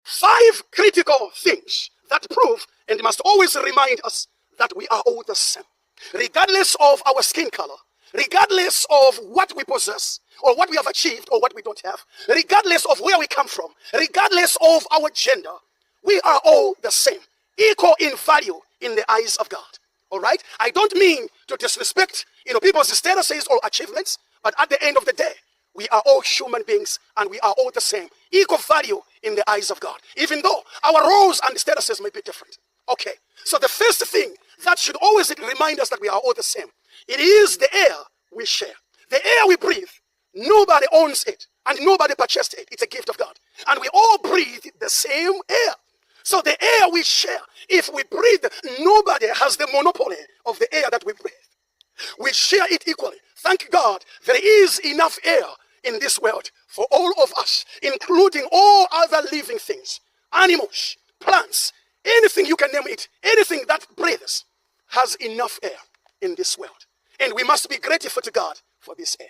5 critical things that prove and must always remind us that we are all the same. Regardless of our skin color, regardless of what we possess, or what we have achieved, or what we don't have, regardless of where we come from, regardless of our gender, we are all the same, equal in value in the eyes of God. All right? I don't mean to disrespect, people's statuses or achievements, but at the end of the day, we are all human beings and we are all the same, equal value in the eyes of God, even though our roles and statuses may be different. Okay, so the first thing that should always remind us that we are all the same, it is the air we share. The air we breathe, nobody owns it and nobody purchased it. It's a gift of God. And we all breathe the same air. So the air we share, if we breathe, nobody has the monopoly of the air that we breathe. We share it equally. Thank God there is enough air in this world for all of us, including all other living things, animals, plants, anything you can name it, anything that breathes has enough air in this world. And we must be grateful to God for this air.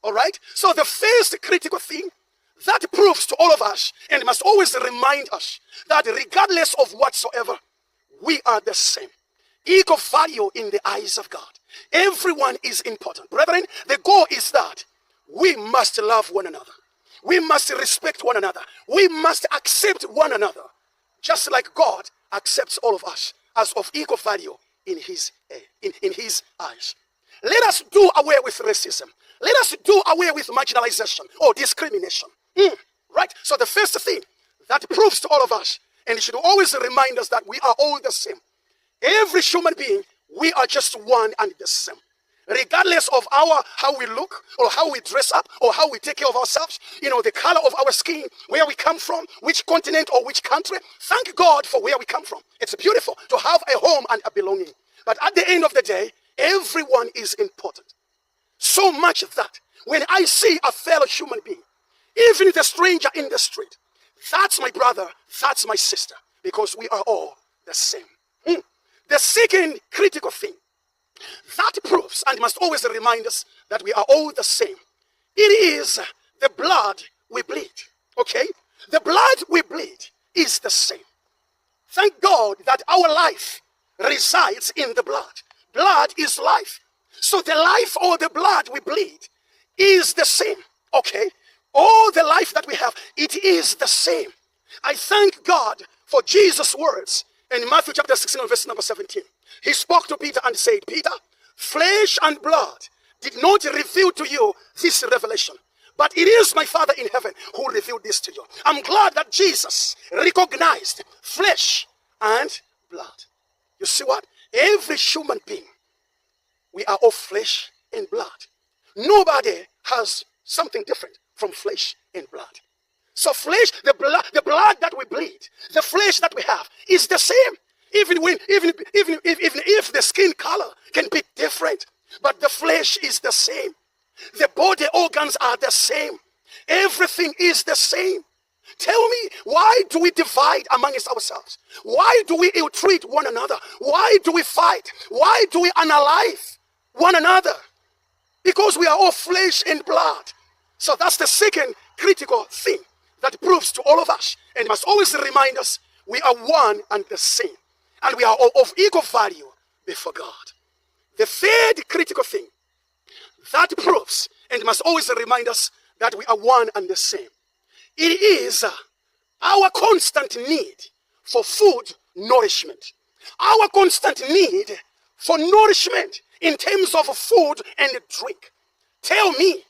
All right? So the first critical thing that proves to all of us and must always remind us that regardless of whatsoever, we are the same. Equal value in the eyes of God. Everyone is important. Brethren, the goal is that we must love one another. We must respect one another. We must accept one another, just like God accepts all of us as of equal value in his eyes. Let us do away with racism. Let us do away with marginalization or discrimination. Right? So the first thing that proves to all of us, and it should always remind us that we are all the same. Every human being, we are just one and the same. Regardless of how we look, or how we dress up, or how we take care of ourselves, the color of our skin, where we come from, which continent or which country. Thank God for where we come from. It's beautiful to have a home and a belonging. But at the end of the day, everyone is important. So much that when I see a fellow human being, even the stranger in the street, that's my brother, that's my sister, because we are all the same. The second critical thing that proves and must always remind us that we are all the same, it is the blood we bleed. Okay? The blood we bleed is the same. Thank God that our life resides in the blood. Blood is life. So the life or the blood we bleed is the same. Okay? All the life that we have, it is the same. I thank God for Jesus' words in Matthew chapter 16 verse number 17. He spoke to Peter and said, Peter, flesh and blood did not reveal to you this revelation, but it is my Father in heaven who revealed this to you. I'm glad that Jesus recognized flesh and blood. You see what? Every human being, we are of flesh and blood. Nobody has something different from flesh and blood. So flesh, the blood that we bleed, the flesh that we have is the same. Even if the skin color can be different, but the flesh is the same. The body organs are the same. Everything is the same. Tell me, why do we divide amongst ourselves? Why do we ill-treat one another? Why do we fight? Why do we unalive one another? Because we are all flesh and blood. So that's the second critical thing that proves to all of us and must always remind us we are one and the same. And we are all of equal value before God. The third critical thing that proves and must always remind us that we are one and the same, it is our constant need for food nourishment. Our constant need for nourishment in terms of food and drink. Tell me,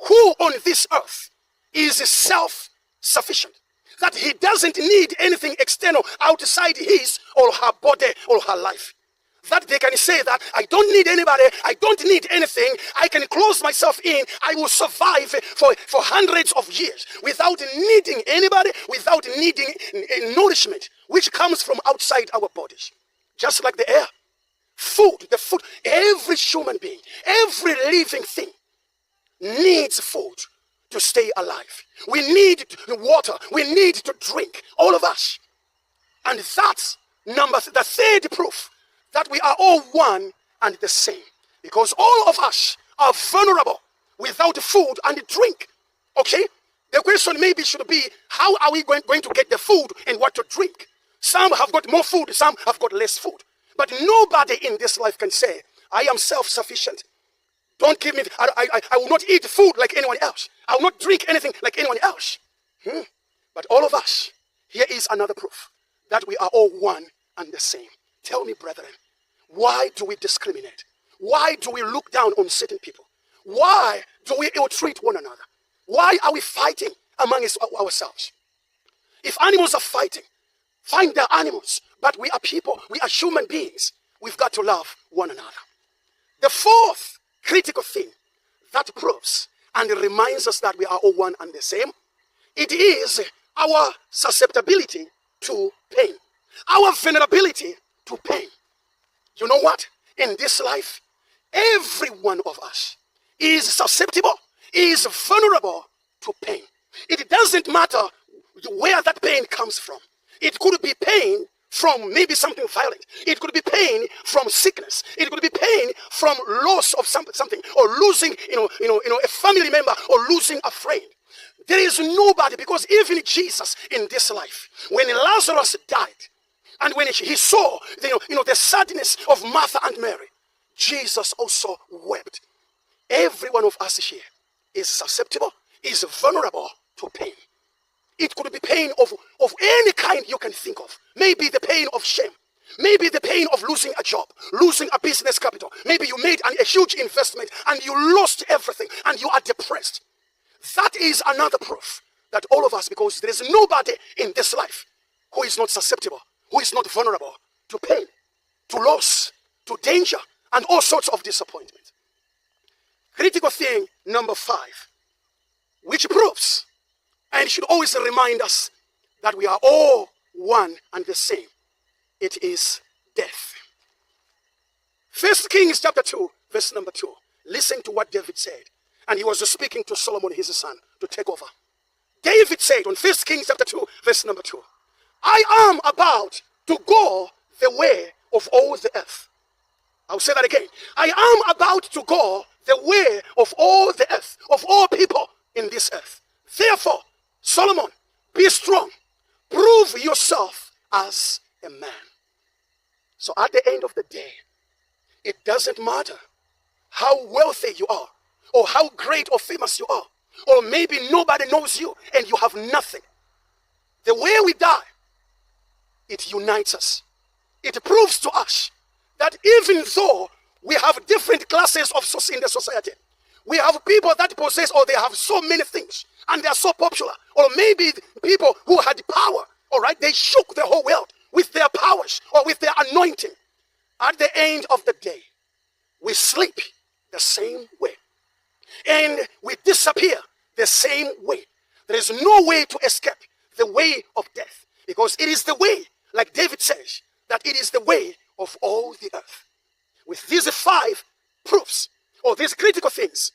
who on this earth is self-sufficient? That he doesn't need anything external outside his or her body or her life. That they can say that I don't need anybody, I don't need anything, I can close myself in, I will survive for hundreds of years without needing anybody, without needing nourishment which comes from outside our bodies. Just like the air, food, every human being, every living thing needs food to stay alive. We need water. We need to drink. All of us. And that's the third proof that we are all one and the same. Because all of us are vulnerable without food and drink. Okay? The question maybe should be, how are we going to get the food and what to drink? Some have got more food, some have got less food. But nobody in this life can say, I am self-sufficient. Don't give me, I will not eat food like anyone else. I will not drink anything like anyone else. But all of us, here is another proof that we are all one and the same. Tell me, brethren, why do we discriminate? Why do we look down on certain people? Why do we ill-treat one another? Why are we fighting among ourselves? If animals are fighting, find their animals. But we are people, we are human beings. We've got to love one another. The fourth critical thing that proves and reminds us that we are all one and the same, it is our susceptibility to pain. Our vulnerability to pain. You know what? In this life, every one of us is susceptible, is vulnerable to pain. It doesn't matter where that pain comes from. It could be pain from maybe something violent. It could be pain from sickness. It could be pain from loss of something, or losing, a family member, or losing a friend. There is nobody, because even Jesus in this life, when Lazarus died, and when he saw the sadness of Martha and Mary, Jesus also wept. Every one of us here is susceptible, is vulnerable to pain. It could be pain of any kind you can think of. Maybe the pain of shame. Maybe the pain of losing a job, losing a business capital. Maybe you made a huge investment and you lost everything and you are depressed. That is another proof that all of us, because there is nobody in this life who is not susceptible, who is not vulnerable to pain, to loss, to danger, and all sorts of disappointment. Critical thing number 5, which proves and should always remind us that we are all one and the same. It is death. 1 Kings chapter 2, verse number 2. Listen to what David said. And he was speaking to Solomon, his son, to take over. David said on 1 Kings chapter 2, verse number 2, I am about to go the way of all the earth. I'll say that again. I am about to go the way of all the earth, of all people in this earth. Therefore, Solomon, be strong. Prove yourself as a man. So at the end of the day, it doesn't matter how wealthy you are, or how great or famous you are, or maybe nobody knows you and you have nothing. The way we die, it unites us. It proves to us that even though we have different classes in the society, we have people that possess, or they have so many things, and they are so popular, or maybe people who had power, all right, they shook the whole world with their powers or with their anointing. At the end of the day, we sleep the same way, and we disappear the same way. There is no way to escape the way of death, because it is the way, like David says, that it is the way of all the earth. With these 5 proofs, or these critical things,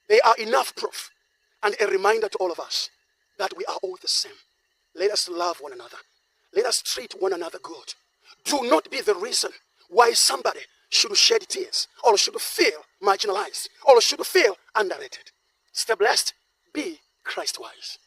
they are enough proof and a reminder to all of us that we are all the same. Let us love one another. Let us treat one another good. Do not be the reason why somebody should shed tears, or should feel marginalized, or should feel underrated. Stay blessed. Be Christ-wise.